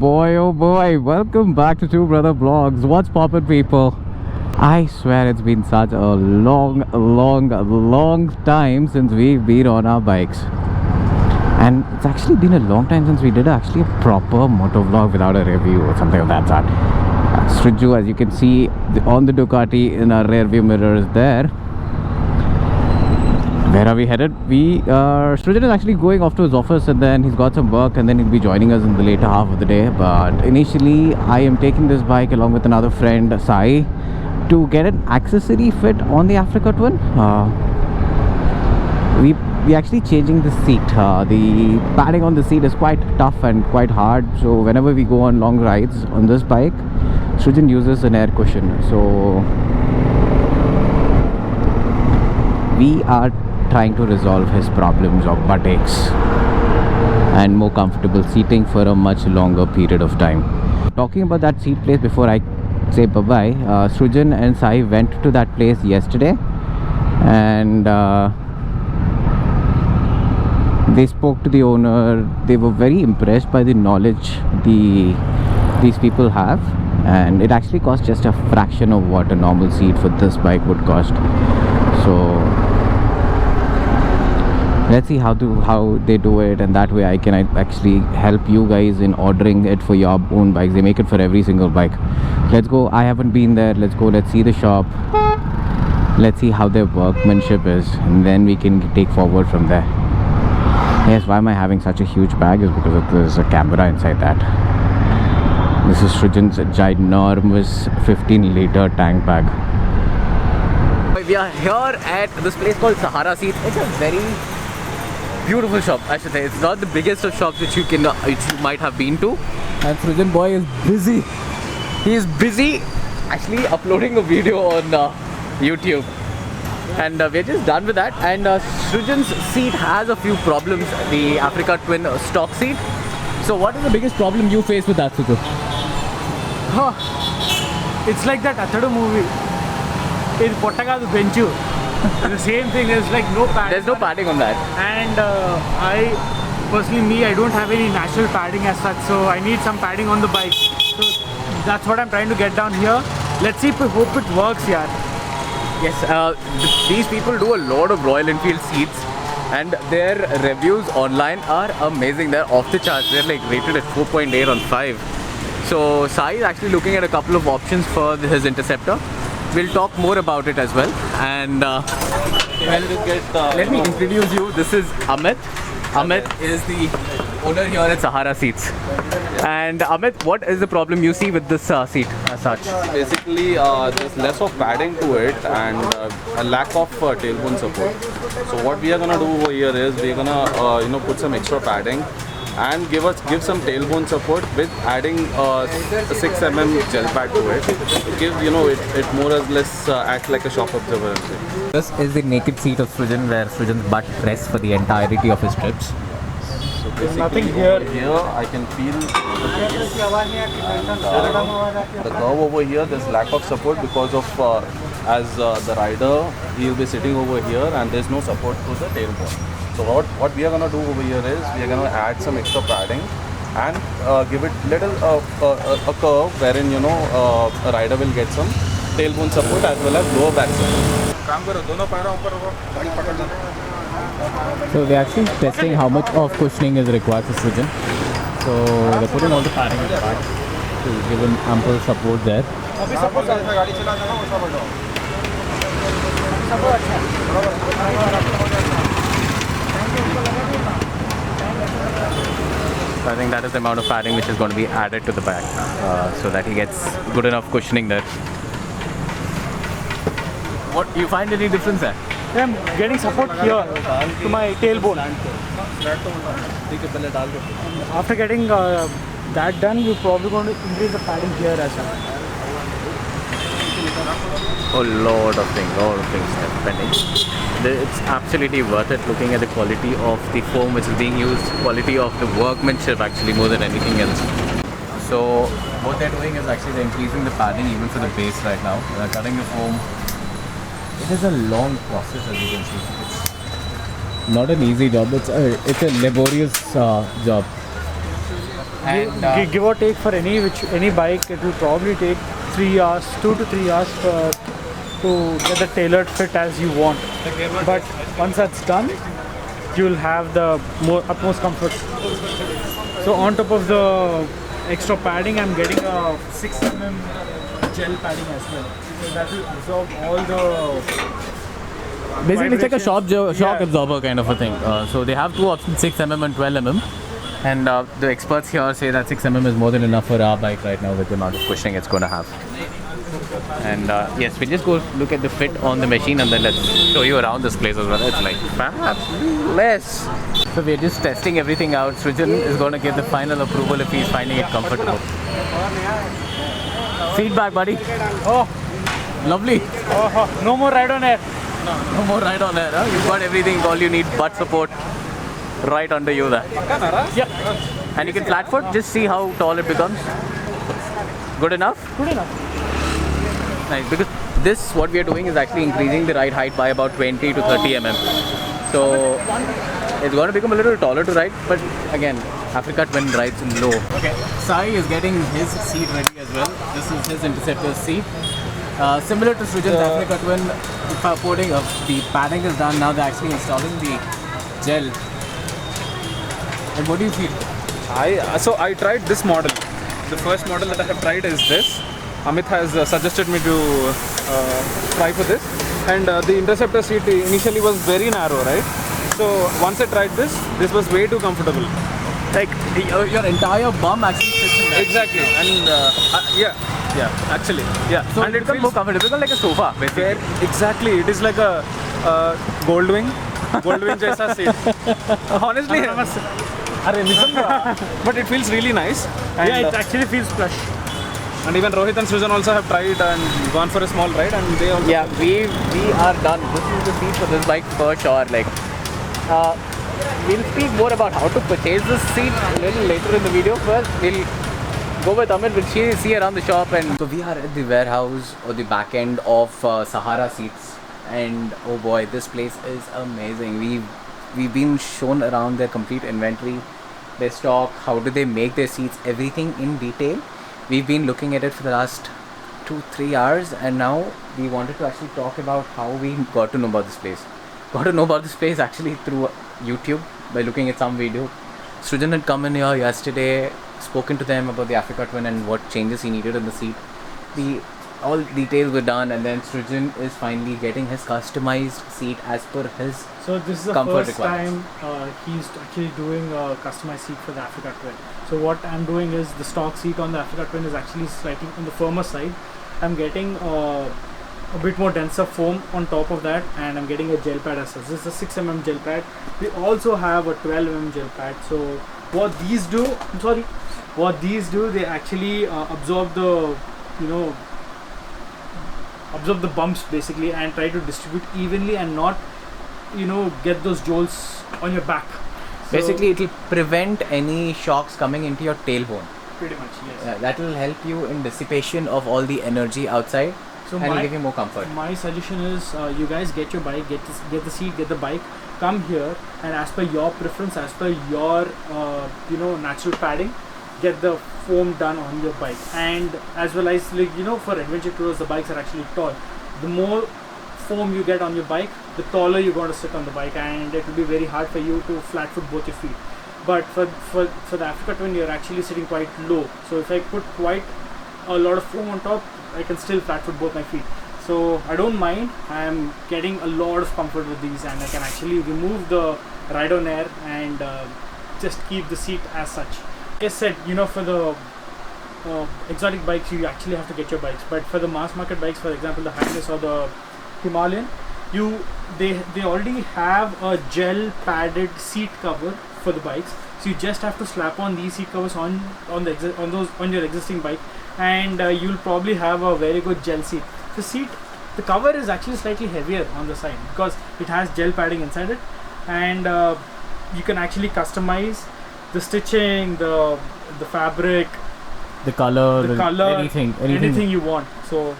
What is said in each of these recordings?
oh boy, welcome back to Two Brother Vlogs. What's poppin', people? I swear it's been such a long time since we've been on our bikes. And it's actually been a long time since we did actually a proper moto vlog without a review or something of that sort. Sriju, as you can see on the Ducati in our rear view mirrors there. Where are we headed? Srijan is actually going off to his office, and then he's got some work, and then he'll be joining us in the later half of the day. But initially, I am taking this bike along with another friend, Sai, to get an accessory fit on the Africa Twin. We actually changing the seat. The padding on the seat is quite tough and quite hard. So whenever we go on long rides on this bike, Srijan uses an air cushion. So we are trying to resolve his problems of butt aches and more comfortable seating for a much longer period of time. Talking about that seat place before I say bye-bye, Srijan and Sai went to that place yesterday, and they spoke to the owner. They were very impressed by the knowledge these people have, and it actually cost just a fraction of what a normal seat for this bike would cost. So let's see how they do it, and that way I can actually help you guys in ordering it for your own bikes. They make it for every single bike. Let's go. I haven't been there. Let's go. Let's see the shop. Let's see how their workmanship is, and then we can take forward from there. Yes, why am I having such a huge bag is because there's a camera inside that. This is Srijan's ginormous 15-liter tank bag. We are here at this place called Sahara Seats. It's a very beautiful shop, I should say. It's not the biggest of shops which you might have been to. And Srijan boy is busy. He is busy actually uploading a video on YouTube. And we're just done with that. And Srijan's seat has a few problems. The Africa Twin stock seat. So what is the biggest problem you face with that, Srijan? It's like that Athadu movie. In Pottagadu Benchu, the same thing. There's like no padding. There's no padding on that. And I don't have any natural padding as such, so I need some padding on the bike. So that's what I'm trying to get down here. Let's see if we hope it works here. Yes, these people do a lot of Royal Enfield seats, and their reviews online are amazing. They're off the charts. They're like rated at 4.8 on 5. So Sai is actually looking at a couple of options for his Interceptor. We'll talk more about it as well. And let me introduce you. This is Amit. Amit is the owner here at Sahara Seats. And Amit, what is the problem you see with this seat as such? Basically, there's less of padding to it and a lack of tailbone support. So what we are gonna do over here is we're gonna put some extra padding and give some tailbone support with adding a 6mm gel pad to it. Give it more or less act like a shock absorber. This is the naked seat of Srijan, where Srijan's butt rests for the entirety of his trips. So basically nothing here I can feel the curve over here. There's lack of support because of as the rider, he'll be sitting over here and there's no support to the tailbone. So what we are going to do over here is we are going to add some extra padding and give it little a curve wherein a rider will get some tailbone support as well as lower back support. So we're actually testing how much of cushioning is required for Srijan. So they're putting all the padding in the back to give him ample support there. So I think that is the amount of padding which is going to be added to the back, so that he gets good enough cushioning there. What, you find any difference there? Yeah, I'm getting support here to my tailbone. After getting that done, we're probably going to increase the padding here as well. A lot of things depending. It's absolutely worth it looking at the quality of the foam which is being used, quality of the workmanship actually more than anything else. So what they're doing is actually they're increasing the padding even for the base right now. They're cutting the foam. It is a long process, as you can see. It's not an easy job. It's a laborious job. And Give or take for any bike, it will probably take 3 hours, 2 to 3 hours to get the tailored fit as you want. But once that's done, you'll have the utmost comfort. So on top of the extra padding, I'm getting a 6 mm gel padding as well. So that will absorb all the basically, it's like a vibrations. shock Yeah. absorber kind of a thing. So they have two options, 6 mm and 12 mm. And the experts here say that 6 mm is more than enough for our bike right now with the amount of cushioning it's going to have. And yes, we'll just go look at the fit on the machine and then let's show you around this place as well. It's like fabulous. So we're just testing everything out. Srijan is going to give the final approval if he's finding it comfortable. Feedback, buddy. Oh, Lovely. no more ride on air. No more ride on air, huh? You've got everything, all you need, butt support right under you there. Yep, And you can flat foot, just see how tall it becomes. Good enough? good enough. Nice, because this, what we are doing is actually increasing the ride height by about 20 to 30 mm. So it's going to become a little taller to ride, but again, Africa Twin rides in low. Okay, Sai is getting his seat ready as well. This is his Interceptor seat. Similar to Srijan's Africa Twin, the padding is done, now they're actually installing the gel. And what do you feel? So I tried this model. The first model that I have tried is this. Amit has suggested me to try for this. And the Interceptor seat initially was very narrow, right? So once I tried this was way too comfortable. Like your entire bum actually sits in there. Exactly. And yeah. So and it becomes more comfortable, it's like a sofa basically. exactly. It is like a Goldwing jaisa seat. Honestly, but it feels really nice. And, Yeah, it actually feels plush. and even Rohit and Susan also have tried and gone for a small ride, and they also. Yeah, we are done. This is the seat for this bike for sure. Like, we'll speak more about how to purchase this seat a little later in the video. First, we'll go with Amit. We'll see around the shop. And so we are at the warehouse or the back end of Sahara Seats, and oh boy, this place is amazing. We've been shown around their complete inventory, their stock, how do they make their seats, everything in detail. We've been looking at it for the last 2-3 hours, and now we wanted to actually talk about how we got to know about this place. Got to know about this place actually through YouTube by looking at some video. Srijan had come in here yesterday, spoken to them about the Africa Twin and what changes he needed in the seat. All details were done, and then Srijan is finally getting his customized seat as per his. So this is the Comfort first requirements. time he's actually doing a customized seat for the Africa Twin. So what I'm doing is the stock seat on the Africa Twin is actually slightly on the firmer side. I'm getting a bit more denser foam on top of that, and I'm getting a gel pad as such. This is a 6 mm gel pad. We also have a 12 mm gel pad. So what these do, they actually absorb the, absorb the bumps basically, and try to distribute evenly and not get those jolts on your back. So Basically, it will prevent any shocks coming into your tailbone. pretty much, yes. That will help you in dissipation of all the energy outside, So and will give you more comfort. my suggestion is you guys get your bike, get the seat, get the bike, come here, and as per your preference, as per your natural padding, get the foam done on your bike. And as well as for adventure tours, the bikes are actually tall. The more foam you get on your bike, the taller you're going to sit on the bike, and it will be very hard for you to flat foot both your feet. But for the Africa Twin, you're actually sitting quite low. So if I put quite a lot of foam on top, I can still flat foot both my feet. So I don't mind. I'm getting a lot of comfort with these, and I can actually remove the ride on air and just keep the seat as such. Like I said, for the exotic bikes, you actually have to get your bikes. But for the mass market bikes, for example, the Highness or the Himalayan, they already have a gel padded seat cover for the bikes. So you just have to slap on these seat covers on your existing bike, and you'll probably have a very good gel seat. The cover is actually slightly heavier on the side because it has gel padding inside it, and you can actually customize the stitching, the fabric, The color, anything you want. So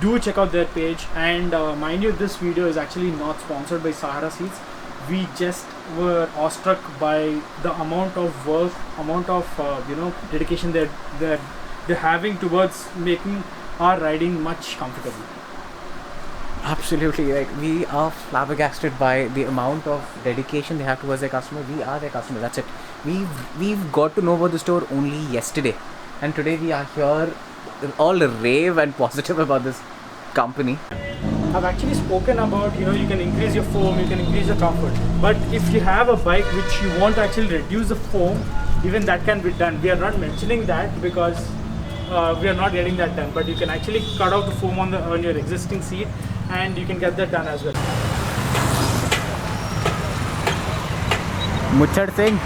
do check out their page, and mind you, this video is actually not sponsored by Sahara Seats. we just were awestruck by the amount of work, amount of dedication they're having towards making our riding much comfortable. Absolutely, like we are flabbergasted by the amount of dedication they have towards their customer. We are their customer. That's it. We've got to know about the store only yesterday, and today we are here, all rave and positive about this company. I've actually spoken about, you can increase your foam, you can increase your comfort. But if you have a bike which you want to actually reduce the foam, even that can be done. We are not mentioning that because we are not getting that done. But you can actually cut out the foam on your existing seat, and you can get that done as well. Muchad Singh.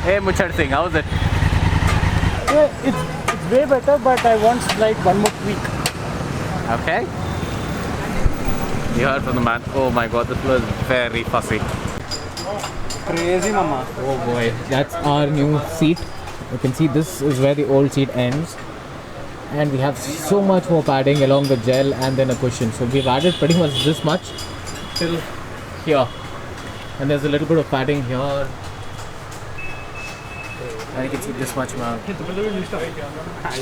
Hey Muchad Singh, how's it? Yeah, it's way better, but I want like one more tweak. Okay. You heard from the man. Oh my god, this was very fussy. Crazy mama. Oh boy, that's our new seat. You can see this is where the old seat ends. And we have so much more padding along the gel and then a cushion. So we've added pretty much this much till here. And there's a little bit of padding here. And you can see this much more. I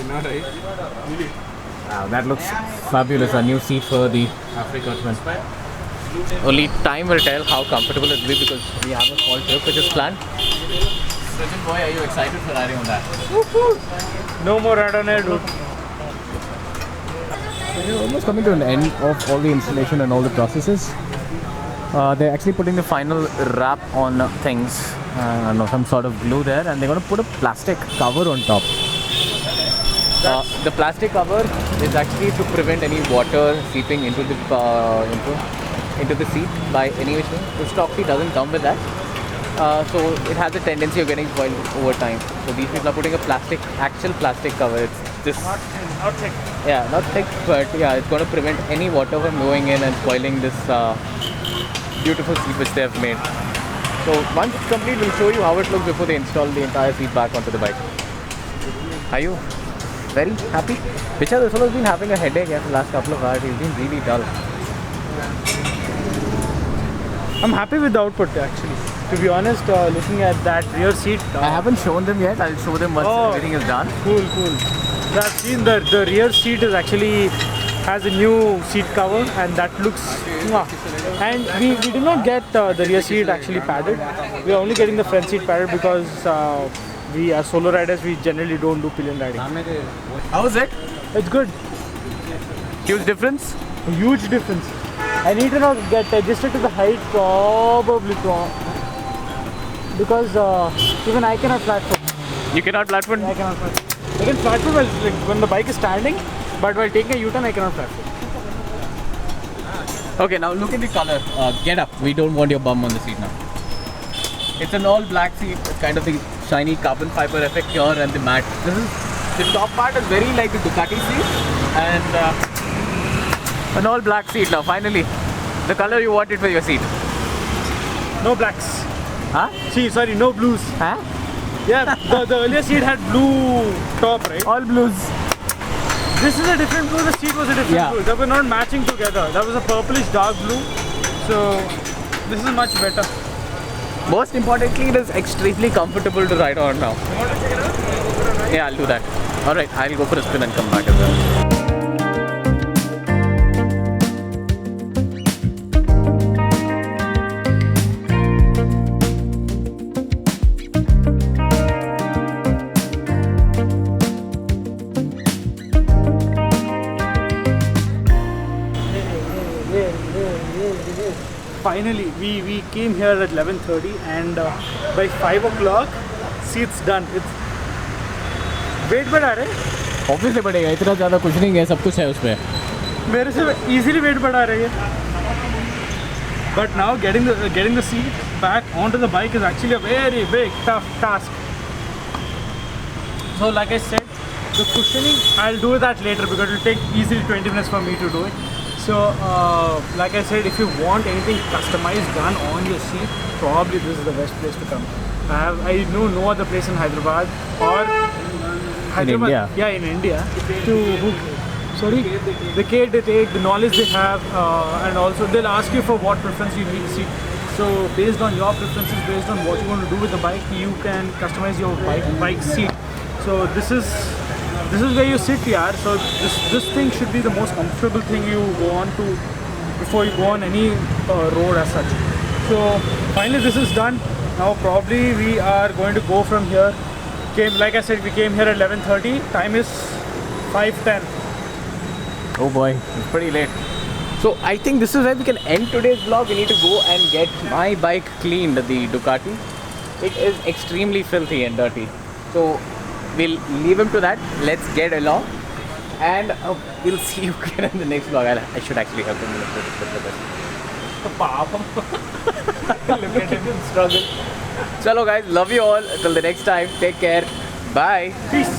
know, right? Wow, that looks fabulous. A new seat for the Africa Twin. Only time will tell how comfortable it will be because we have a small trip which is planned. Sachin boy, are you excited for riding on that? Woohoo! No more ride on air, dude. We're almost coming to an end of all the installation and all the processes. They're actually putting the final wrap on things. I don't know, some sort of glue there, and they're going to put a plastic cover on top. The plastic cover is actually to prevent any water seeping into the seat by any which way. The stock seat doesn't come with that, so it has a tendency of getting spoiled over time. So these people are putting a actual plastic cover. It's this Not thick. Yeah, not thick, but yeah, it's going to prevent any water from going in and spoiling this beautiful seat which they have made. So once it's complete, we'll show you how it looks before they install the entire seat back onto the bike. Are you very happy? Picha, this fellow's been having a headache for the last couple of hours. He's been really dull. I'm happy with the output actually. To be honest, looking at that rear seat. I haven't shown them yet. I'll show them once everything is done. Cool. So I've seen the rear seat is actually has a new seat cover, and that looks. And we did not get the rear seat actually padded. We are only getting the front seat padded because we as solo riders, we generally don't do pillion riding. How is it? It's good. Huge difference? A huge difference. I need to not get adjusted to the height probably because even I cannot flat foot. You cannot flat foot? I cannot flat foot. I can flat foot when the bike is standing, but while taking a U-turn I cannot flat foot. Okay, now look at the color. Get up. We don't want your bum on the seat now. It's an all black seat. It's kind of the shiny carbon fiber effect here and the matte. The top part is very like the Ducati seat, and an all black seat now. Finally, the color you wanted for your seat. No blacks. Huh? Sorry, no blues. Huh? Yeah, the earlier seat had blue top, right? All blues. This is a different blue, the seat was a different blue. They were not matching together. That was a purplish dark blue. So this is much better. Most importantly, it is extremely comfortable to ride on now. You want to check it out? Yeah, I'll do that. Alright, I'll go for a spin and come back as well. Finally, we came here at 11:30 and by 5 o'clock, seats done. It's weight बढ़ा रहे? Obviously बढ़ेगा, इतना ज़्यादा कुछ नहीं है, सब कुछ है उसमें. मेरे से easily weight बढ़ा रही है. But now getting the seat back onto the bike is actually a very big, tough task. So like I said, the cushioning, I'll do that later because it will take easily 20 minutes for me to do it. So like I said, if you want anything customized done on your seat, probably this is the best place to come. I know no other place in Hyderabad or Hyderabad, India. Yeah, in India. sorry, the care they take, the knowledge they have, and also they'll ask you for what preference you need to see. So based on your preferences, based on what you want to do with the bike, you can customize your bike seat. So this is where you sit, yaar. So this thing should be the most comfortable thing you want to before you go on any road as such. So finally this is done. Now probably we are going to go from here. Like I said, we came here at 11:30. Time is 5:10. Oh boy, it's pretty late. So I think this is where we can end today's vlog. We need to go and get my bike cleaned, the Ducati. It is extremely filthy and dirty. So we'll leave him to that. Let's get along. And we'll see you again in the next vlog. I should actually help him with this. Look at him struggle. Chalo guys, love you all. Till the next time, take care. Bye. Peace.